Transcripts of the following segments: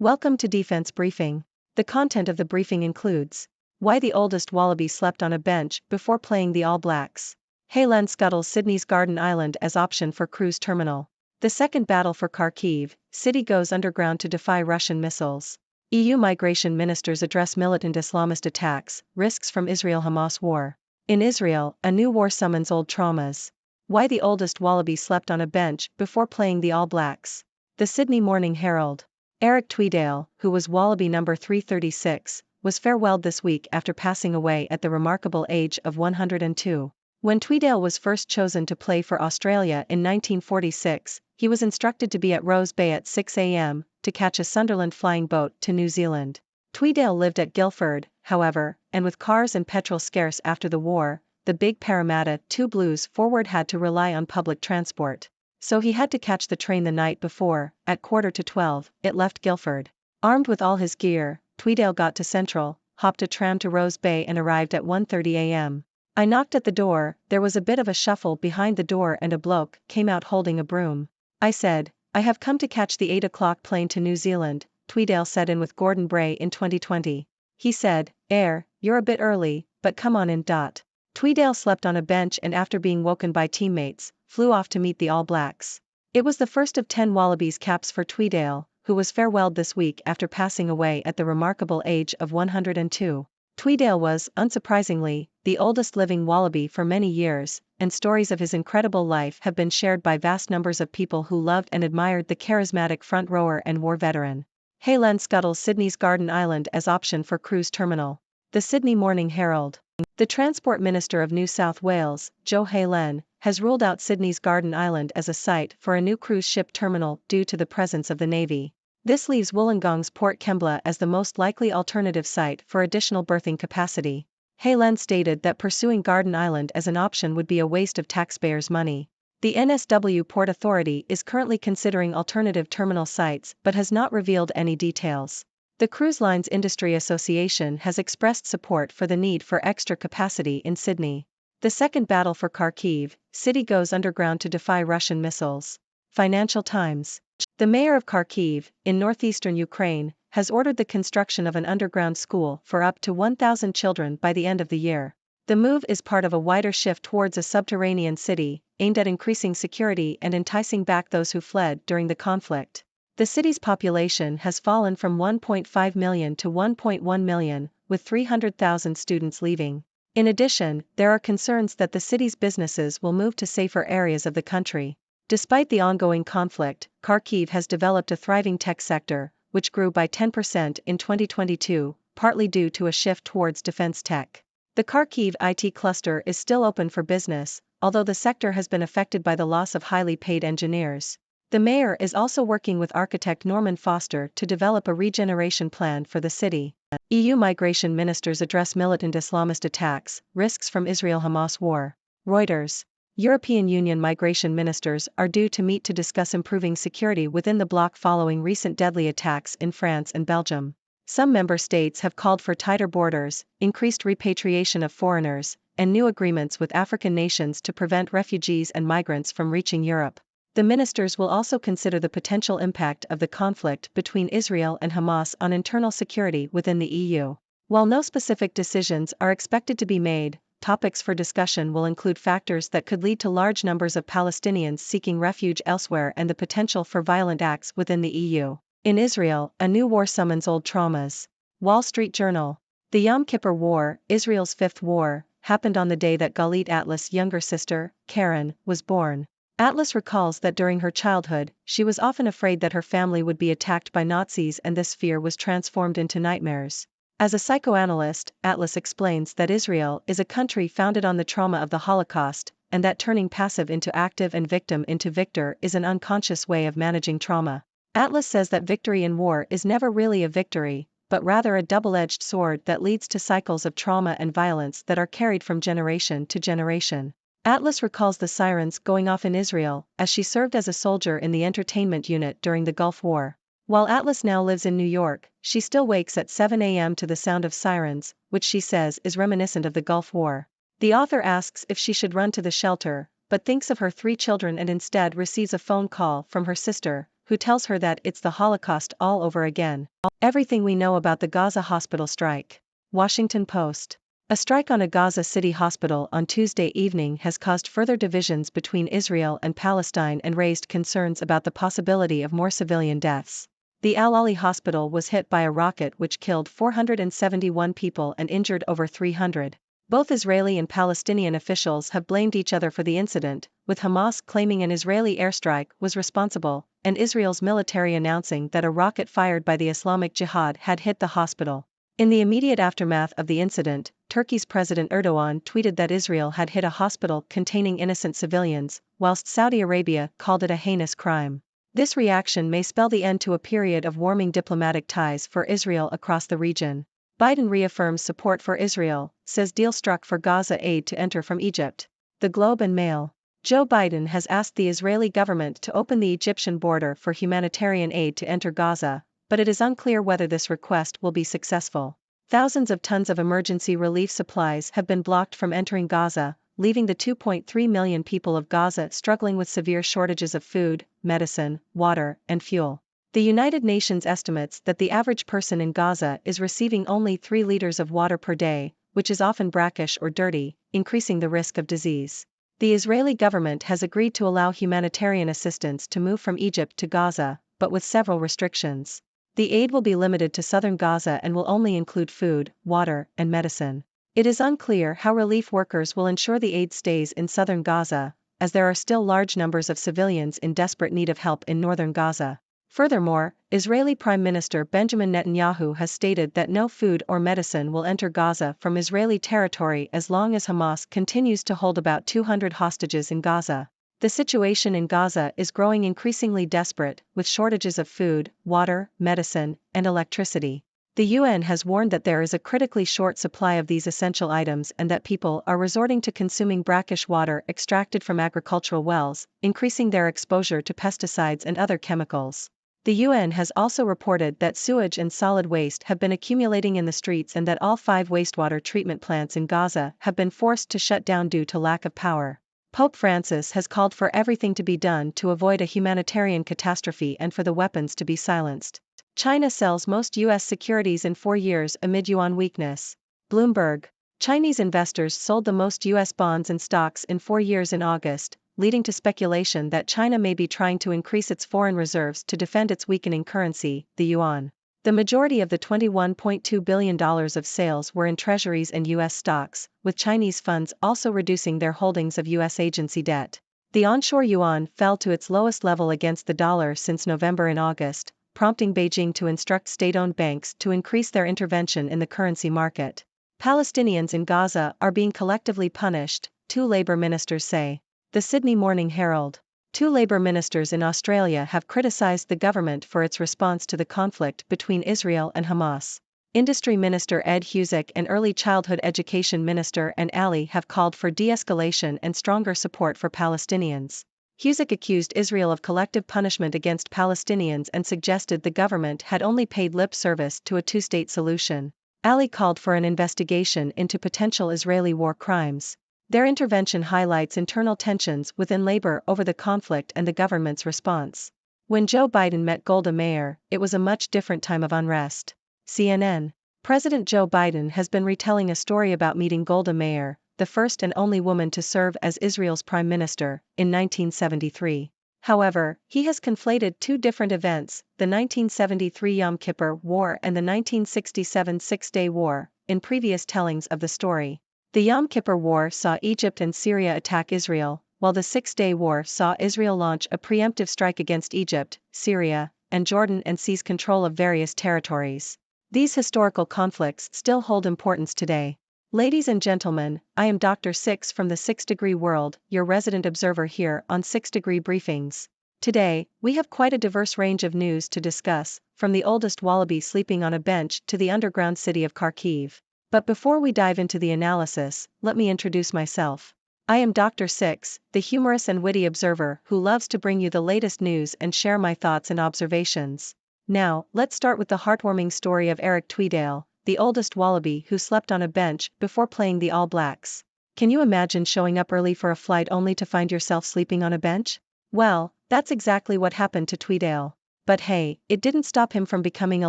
Welcome to Defense Briefing. The content of the briefing includes why the oldest Wallaby slept on a bench before playing the All Blacks. Haylen scuttles Sydney's Garde Island as option for cruise terminal. The second battle for Kharkiv, city goes underground to defy Russian missiles. EU migration ministers address militant Islamist attacks, risks from Israel-Hamas war. In Israel, a new war summons old traumas. Why the oldest Wallaby slept on a bench before playing the All Blacks. The Sydney Morning Herald. Eric Tweedale, who was Wallaby number 336, was farewelled this week after passing away at the remarkable age of 102. When Tweedale was first chosen to play for Australia in 1946, he was instructed to be at Rose Bay at 6 a.m. to catch a Sunderland flying boat to New Zealand. Tweedale lived at Guildford, however, and with cars and petrol scarce after the war, the big Parramatta 2 Blues forward had to rely on public transport. So he had to catch the train the night before. At 11:45, it left Guildford. Armed with all his gear, Tweedale got to Central, hopped a tram to Rose Bay and arrived at 1:30 a.m. I knocked at the door, there was a bit of a shuffle behind the door and a bloke came out holding a broom. I said, "I have come to catch the 8 o'clock plane to New Zealand," Tweedale said in with Gordon Bray in 2020. He said, "You're a bit early, but come on in." Tweedale slept on a bench and after being woken by teammates, flew off to meet the All Blacks. It was the first of 10 Wallabies caps for Tweedale, who was farewelled this week after passing away at the remarkable age of 102. Tweedale was, unsurprisingly, the oldest living Wallaby for many years, and stories of his incredible life have been shared by vast numbers of people who loved and admired the charismatic front rower and war veteran. Haylen scuttles Sydney's Garde Island as option for cruise terminal. The Sydney Morning Herald. The Transport Minister of New South Wales, Joe Haylen, has ruled out Sydney's Garde Island as a site for a new cruise ship terminal due to the presence of the Navy. This leaves Wollongong's Port Kembla as the most likely alternative site for additional berthing capacity. Haylen stated that pursuing Garde Island as an option would be a waste of taxpayers' money. The NSW Port Authority is currently considering alternative terminal sites but has not revealed any details. The Cruise Lines Industry Association has expressed support for the need for extra capacity in Sydney. The second battle for Kharkiv, city goes underground to defy Russian missiles. Financial Times. The mayor of Kharkiv, in northeastern Ukraine, has ordered the construction of an underground school for up to 1,000 children by the end of the year. The move is part of a wider shift towards a subterranean city, aimed at increasing security and enticing back those who fled during the conflict. The city's population has fallen from 1.5 million to 1.1 million, with 300,000 students leaving. In addition, there are concerns that the city's businesses will move to safer areas of the country. Despite the ongoing conflict, Kharkiv has developed a thriving tech sector, which grew by 10% in 2022, partly due to a shift towards defense tech. The Kharkiv IT cluster is still open for business, although the sector has been affected by the loss of highly paid engineers. The mayor is also working with architect Norman Foster to develop a regeneration plan for the city. EU migration ministers address militant Islamist attacks, risks from Israel-Hamas war. Reuters. European Union migration ministers are due to meet to discuss improving security within the bloc following recent deadly attacks in France and Belgium. Some member states have called for tighter borders, increased repatriation of foreigners, and new agreements with African nations to prevent refugees and migrants from reaching Europe. The ministers will also consider the potential impact of the conflict between Israel and Hamas on internal security within the EU. While no specific decisions are expected to be made, topics for discussion will include factors that could lead to large numbers of Palestinians seeking refuge elsewhere and the potential for violent acts within the EU. In Israel, a new war summons old traumas. Wall Street Journal. The Yom Kippur War, Israel's fifth war, happened on the day that Galit Atlas' younger sister, Karen, was born. Atlas recalls that during her childhood, she was often afraid that her family would be attacked by Nazis and this fear was transformed into nightmares. As a psychoanalyst, Atlas explains that Israel is a country founded on the trauma of the Holocaust, and that turning passive into active and victim into victor is an unconscious way of managing trauma. Atlas says that victory in war is never really a victory, but rather a double-edged sword that leads to cycles of trauma and violence that are carried from generation to generation. Atlas recalls the sirens going off in Israel, as she served as a soldier in the entertainment unit during the Gulf War. While Atlas now lives in New York, she still wakes at 7 a.m. to the sound of sirens, which she says is reminiscent of the Gulf War. The author asks if she should run to the shelter, but thinks of her 3 children and instead receives a phone call from her sister, who tells her that it's the Holocaust all over again. Everything we know about the Gaza hospital strike. Washington Post. A strike on a Gaza City hospital on Tuesday evening has caused further divisions between Israel and Palestine and raised concerns about the possibility of more civilian deaths. The Al-Ali hospital was hit by a rocket which killed 471 people and injured over 300. Both Israeli and Palestinian officials have blamed each other for the incident, with Hamas claiming an Israeli airstrike was responsible, and Israel's military announcing that a rocket fired by the Islamic Jihad had hit the hospital. In the immediate aftermath of the incident, Turkey's President Erdogan tweeted that Israel had hit a hospital containing innocent civilians, whilst Saudi Arabia called it a heinous crime. This reaction may spell the end to a period of warming diplomatic ties for Israel across the region. Biden reaffirms support for Israel, says deal struck for Gaza aid to enter from Egypt. The Globe and Mail. Joe Biden has asked the Israeli government to open the Egyptian border for humanitarian aid to enter Gaza, but it is unclear whether this request will be successful. Thousands of tons of emergency relief supplies have been blocked from entering Gaza, leaving the 2.3 million people of Gaza struggling with severe shortages of food, medicine, water, and fuel. The United Nations estimates that the average person in Gaza is receiving only 3 liters of water per day, which is often brackish or dirty, increasing the risk of disease. The Israeli government has agreed to allow humanitarian assistance to move from Egypt to Gaza, but with several restrictions. The aid will be limited to southern Gaza and will only include food, water, and medicine. It is unclear how relief workers will ensure the aid stays in southern Gaza, as there are still large numbers of civilians in desperate need of help in northern Gaza. Furthermore, Israeli Prime Minister Benjamin Netanyahu has stated that no food or medicine will enter Gaza from Israeli territory as long as Hamas continues to hold about 200 hostages in Gaza. The situation in Gaza is growing increasingly desperate, with shortages of food, water, medicine, and electricity. The UN has warned that there is a critically short supply of these essential items and that people are resorting to consuming brackish water extracted from agricultural wells, increasing their exposure to pesticides and other chemicals. The UN has also reported that sewage and solid waste have been accumulating in the streets and that all 5 wastewater treatment plants in Gaza have been forced to shut down due to lack of power. Pope Francis has called for everything to be done to avoid a humanitarian catastrophe and for the weapons to be silenced. China sells most U.S. securities in 4 years amid yuan weakness. Bloomberg. Chinese investors sold the most U.S. bonds and stocks in 4 years in August, leading to speculation that China may be trying to increase its foreign reserves to defend its weakening currency, the yuan. The majority of the $21.2 billion of sales were in treasuries and U.S. stocks, with Chinese funds also reducing their holdings of U.S. agency debt. The onshore yuan fell to its lowest level against the dollar since November and August, prompting Beijing to instruct state-owned banks to increase their intervention in the currency market. Palestinians in Gaza are being collectively punished, 2 labor ministers say. The Sydney Morning Herald. 2 labor ministers in Australia have criticised the government for its response to the conflict between Israel and Hamas. Industry Minister Ed Husic and Early Childhood Education Minister Anne Ali have called for de-escalation and stronger support for Palestinians. Husic accused Israel of collective punishment against Palestinians and suggested the government had only paid lip service to a 2-state solution. Ali called for an investigation into potential Israeli war crimes. Their intervention highlights internal tensions within labor over the conflict and the government's response. When Joe Biden met Golda Meir, it was a much different time of unrest. CNN. President Joe Biden has been retelling a story about meeting Golda Meir, the first and only woman to serve as Israel's prime minister, in 1973. However, he has conflated 2 different events, the 1973 Yom Kippur War and the 1967 Six-Day War, in previous tellings of the story. The Yom Kippur War saw Egypt and Syria attack Israel, while the Six-Day War saw Israel launch a preemptive strike against Egypt, Syria, and Jordan and seize control of various territories. These historical conflicts still hold importance today. Ladies and gentlemen, I am Dr. Six from the 6 Degree World, your resident observer here on 6 Degree Briefings. Today, we have quite a diverse range of news to discuss, from the oldest wallaby sleeping on a bench to the underground city of Kharkiv. But before we dive into the analysis, let me introduce myself. I am Dr. Six, the humorous and witty observer who loves to bring you the latest news and share my thoughts and observations. Now, let's start with the heartwarming story of Eric Tweedale, the oldest wallaby who slept on a bench before playing the All Blacks. Can you imagine showing up early for a flight only to find yourself sleeping on a bench? Well, that's exactly what happened to Tweedale. But hey, it didn't stop him from becoming a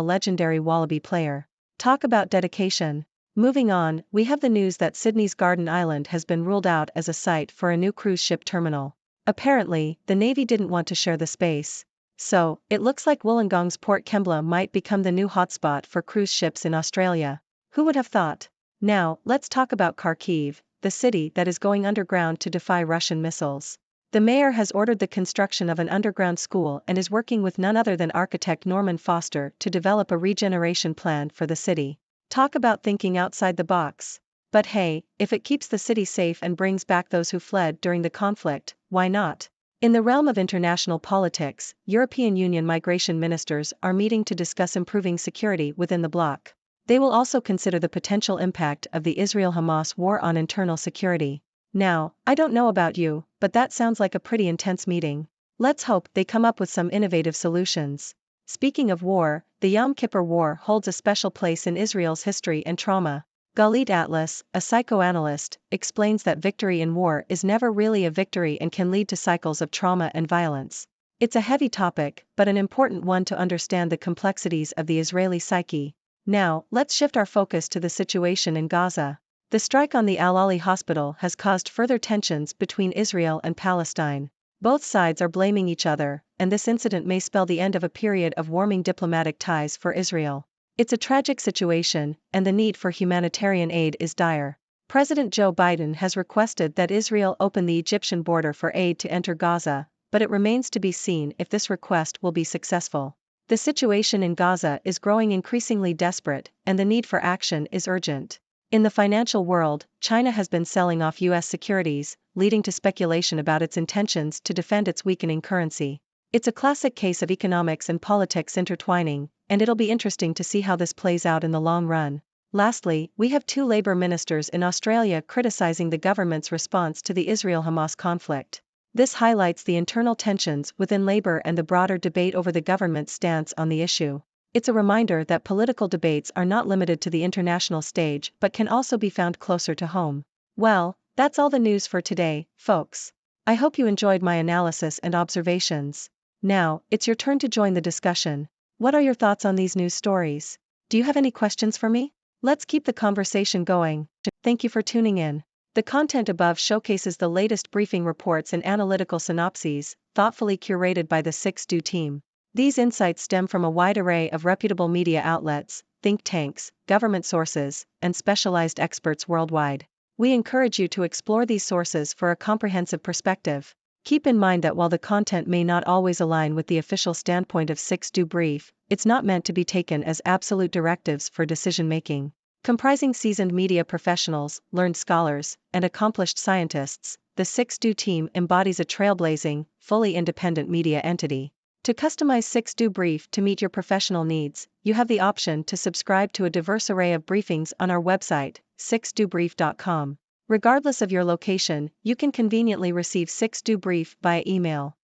legendary Wallaby player. Talk about dedication. Moving on, we have the news that Sydney's Garden Island has been ruled out as a site for a new cruise ship terminal. Apparently, the Navy didn't want to share the space. So, it looks like Wollongong's Port Kembla might become the new hotspot for cruise ships in Australia. Who would have thought? Now, let's talk about Kharkiv, the city that is going underground to defy Russian missiles. The mayor has ordered the construction of an underground school and is working with none other than architect Norman Foster to develop a regeneration plan for the city. Talk about thinking outside the box. But hey, if it keeps the city safe and brings back those who fled during the conflict, why not? In the realm of international politics, European Union migration ministers are meeting to discuss improving security within the bloc. They will also consider the potential impact of the Israel-Hamas war on internal security. Now, I don't know about you, but that sounds like a pretty intense meeting. Let's hope they come up with some innovative solutions. Speaking of war, the Yom Kippur War holds a special place in Israel's history and trauma. Galit Atlas, a psychoanalyst, explains that victory in war is never really a victory and can lead to cycles of trauma and violence. It's a heavy topic, but an important one to understand the complexities of the Israeli psyche. Now, let's shift our focus to the situation in Gaza. The strike on the Al-Ali hospital has caused further tensions between Israel and Palestine. Both sides are blaming each other, and this incident may spell the end of a period of warming diplomatic ties for Israel. It's a tragic situation, and the need for humanitarian aid is dire. President Joe Biden has requested that Israel open the Egyptian border for aid to enter Gaza, but it remains to be seen if this request will be successful. The situation in Gaza is growing increasingly desperate, and the need for action is urgent. In the financial world, China has been selling off U.S. securities, leading to speculation about its intentions to defend its weakening currency. It's a classic case of economics and politics intertwining, and it'll be interesting to see how this plays out in the long run. Lastly, we have two Labour ministers in Australia criticizing the government's response to the Israel-Hamas conflict. This highlights the internal tensions within Labour and the broader debate over the government's stance on the issue. It's a reminder that political debates are not limited to the international stage but can also be found closer to home. Well, that's all the news for today, folks. I hope you enjoyed my analysis and observations. Now, it's your turn to join the discussion. What are your thoughts on these news stories? Do you have any questions for me? Let's keep the conversation going. Thank you for tuning in. The content above showcases the latest briefing reports and analytical synopses, thoughtfully curated by the 6Do team. These insights stem from a wide array of reputable media outlets, think tanks, government sources, and specialized experts worldwide. We encourage you to explore these sources for a comprehensive perspective. Keep in mind that while the content may not always align with the official standpoint of 6Do Brief, it's not meant to be taken as absolute directives for decision-making. Comprising seasoned media professionals, learned scholars, and accomplished scientists, the 6Do team embodies a trailblazing, fully independent media entity. To customize 6Do Brief to meet your professional needs, you have the option to subscribe to a diverse array of briefings on our website, 6dobrief.com. Regardless of your location, you can conveniently receive 6Do Brief via email.